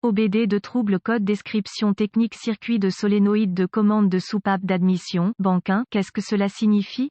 OBD de trouble code description technique circuit de solénoïde de commande de soupape d'admission, banque 1. Qu'est-ce que cela signifie?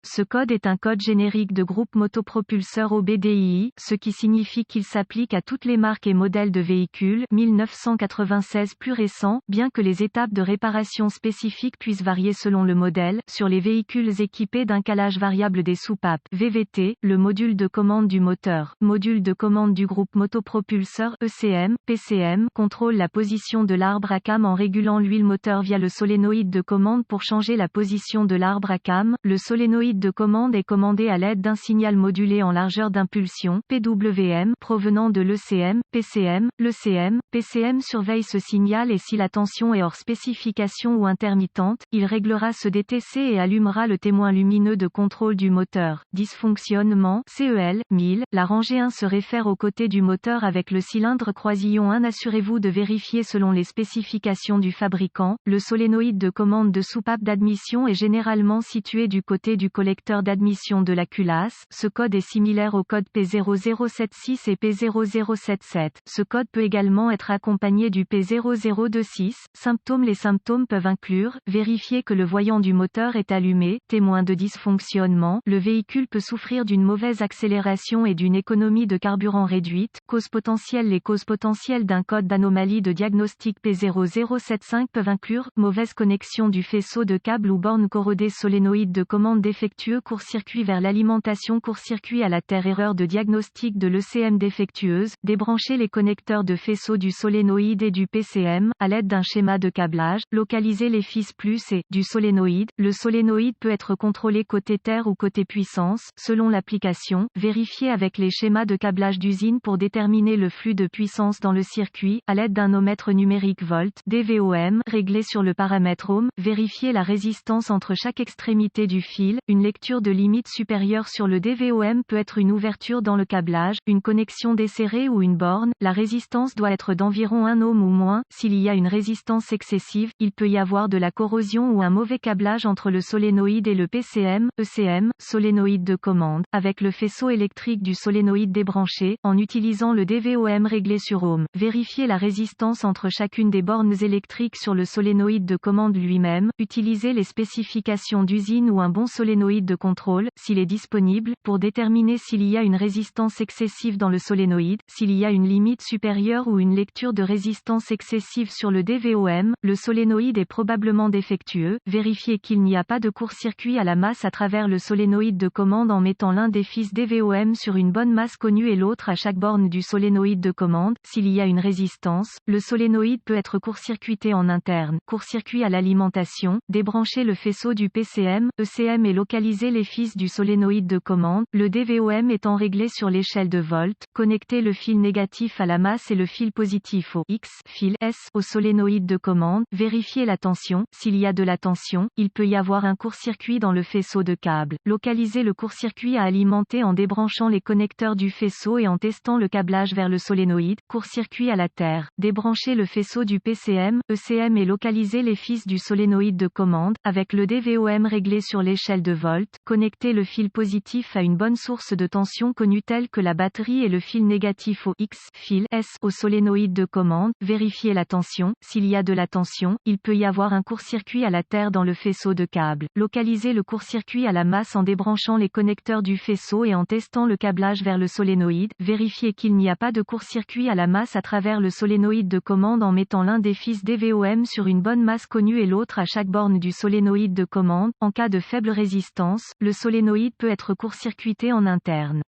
Ce code est un code générique de groupe motopropulseur OBDII, ce qui signifie qu'il s'applique à toutes les marques et modèles de véhicules 1996 plus récents, bien que les étapes de réparation spécifiques puissent varier selon le modèle. Sur les véhicules équipés d'un calage variable des soupapes VVT, le module de commande du moteur, module de commande du groupe motopropulseur ECM, PCM, contrôle la position de l'arbre à cam en régulant l'huile moteur via le solénoïde de commande pour changer la position de l'arbre à cam. Le solénoïde de commande est commandé à l'aide d'un signal modulé en largeur d'impulsion, PWM, provenant de l'ECM, PCM. L'ECM, PCM surveille ce signal et si la tension est hors spécification ou intermittente, il réglera ce DTC et allumera le témoin lumineux de contrôle du moteur. Dysfonctionnement, CEL, 1000, la rangée 1 se réfère au côté du moteur avec le cylindre croisillon 1. Assurez-vous de vérifier selon les spécifications du fabricant. Le solénoïde de commande de soupape d'admission est généralement situé du côté du collecteur d'admission de la culasse. Ce code est similaire au code P0076 et P0077. Ce code peut également être accompagné du P0026. Symptômes. Les symptômes peuvent inclure: vérifier que le voyant du moteur est allumé, témoin de dysfonctionnement, le véhicule peut souffrir d'une mauvaise accélération et d'une économie de carburant réduite, cause potentielle. Les causes potentielles d'un code d'anomalie de diagnostic P0075 peuvent inclure: mauvaise connexion du faisceau de câble ou borne corrodée, solénoïde de commande défectueux, court-circuit vers l'alimentation, court-circuit à la terre, erreur de diagnostic de l'ECM défectueuse, débrancher les connecteurs de faisceau du solénoïde et du PCM, à l'aide d'un schéma de câblage, localiser les fils plus et, du solénoïde. Le solénoïde peut être contrôlé côté terre ou côté puissance, selon l'application, vérifier avec les schémas de câblage d'usine pour déterminer le flux de puissance dans le circuit, à l'aide d'un ohmètre numérique volt, DVOM, réglé sur le paramètre ohm, vérifier la résistance entre chaque extrémité du fil. Une lecture de limite supérieure sur le DVOM peut être une ouverture dans le câblage, une connexion desserrée ou une borne. La résistance doit être d'environ 1 ohm ou moins. S'il y a une résistance excessive, il peut y avoir de la corrosion ou un mauvais câblage entre le solénoïde et le PCM, ECM, solénoïde de commande, avec le faisceau électrique du solénoïde débranché, en utilisant le DVOM réglé sur ohm. Vérifier la résistance entre chacune des bornes électriques sur le solénoïde de commande lui-même. Utiliser les spécifications d'usine ou un bon solénoïde de contrôle, s'il est disponible, pour déterminer s'il y a une résistance excessive dans le solénoïde, s'il y a une limite supérieure ou une lecture de résistance excessive sur le DVOM, le solénoïde est probablement défectueux. Vérifier qu'il n'y a pas de court-circuit à la masse à travers le solénoïde de commande en mettant l'un des fils DVOM sur une bonne masse connue et l'autre à chaque borne du solénoïde de commande. S'il y a une résistance, le solénoïde peut être court-circuité en interne. Court-circuit à l'alimentation, débrancher le faisceau du PCM, ECM et localiser les fils du solénoïde de commande, le DVOM étant réglé sur l'échelle de volts. Connecter le fil négatif à la masse et le fil positif au X, fil S, au solénoïde de commande. Vérifier la tension. S'il y a de la tension, il peut y avoir un court-circuit dans le faisceau de câble. Localiser le court-circuit à alimenter en débranchant les connecteurs du faisceau et en testant le câblage vers le solénoïde. Court-circuit à la terre. Débrancher le faisceau du PCM, ECM et localiser les fils du solénoïde de commande, avec le DVOM réglé sur l'échelle de volts. Connecter le fil positif à une bonne source de tension connue telle que la batterie et le fil négatif au X, fil S, au solénoïde de commande. Vérifier la tension. S'il y a de la tension, il peut y avoir un court-circuit à la terre dans le faisceau de câble. Localiser le court-circuit à la masse en débranchant les connecteurs du faisceau et en testant le câblage vers le solénoïde. Vérifier qu'il n'y a pas de court-circuit à la masse à travers le solénoïde de commande en mettant l'un des fils DVOM sur une bonne masse connue et l'autre à chaque borne du solénoïde de commande. En cas de faible résistance, le solénoïde peut être court-circuité en interne.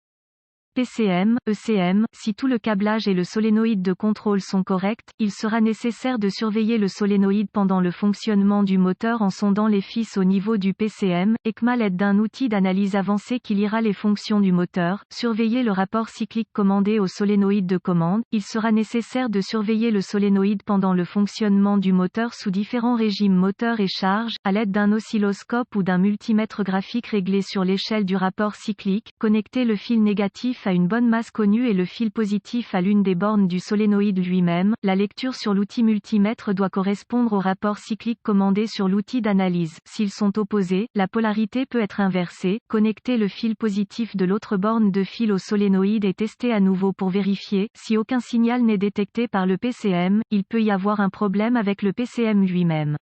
PCM, ECM, si tout le câblage et le solénoïde de contrôle sont corrects, il sera nécessaire de surveiller le solénoïde pendant le fonctionnement du moteur en sondant les fils au niveau du PCM, ECMA l'aide d'un outil d'analyse avancé qui lira les fonctions du moteur, surveiller le rapport cyclique commandé au solénoïde de commande. Il sera nécessaire de surveiller le solénoïde pendant le fonctionnement du moteur sous différents régimes moteur et charge, à l'aide d'un oscilloscope ou d'un multimètre graphique réglé sur l'échelle du rapport cyclique. Connecter le fil négatif négatif a une bonne masse connue et le fil positif à l'une des bornes du solénoïde lui-même, la lecture sur l'outil multimètre doit correspondre au rapport cyclique commandé sur l'outil d'analyse. S'ils sont opposés, la polarité peut être inversée. Connecter le fil positif de l'autre borne de fil au solénoïde et tester à nouveau pour vérifier. Si aucun signal n'est détecté par le PCM, il peut y avoir un problème avec le PCM lui-même.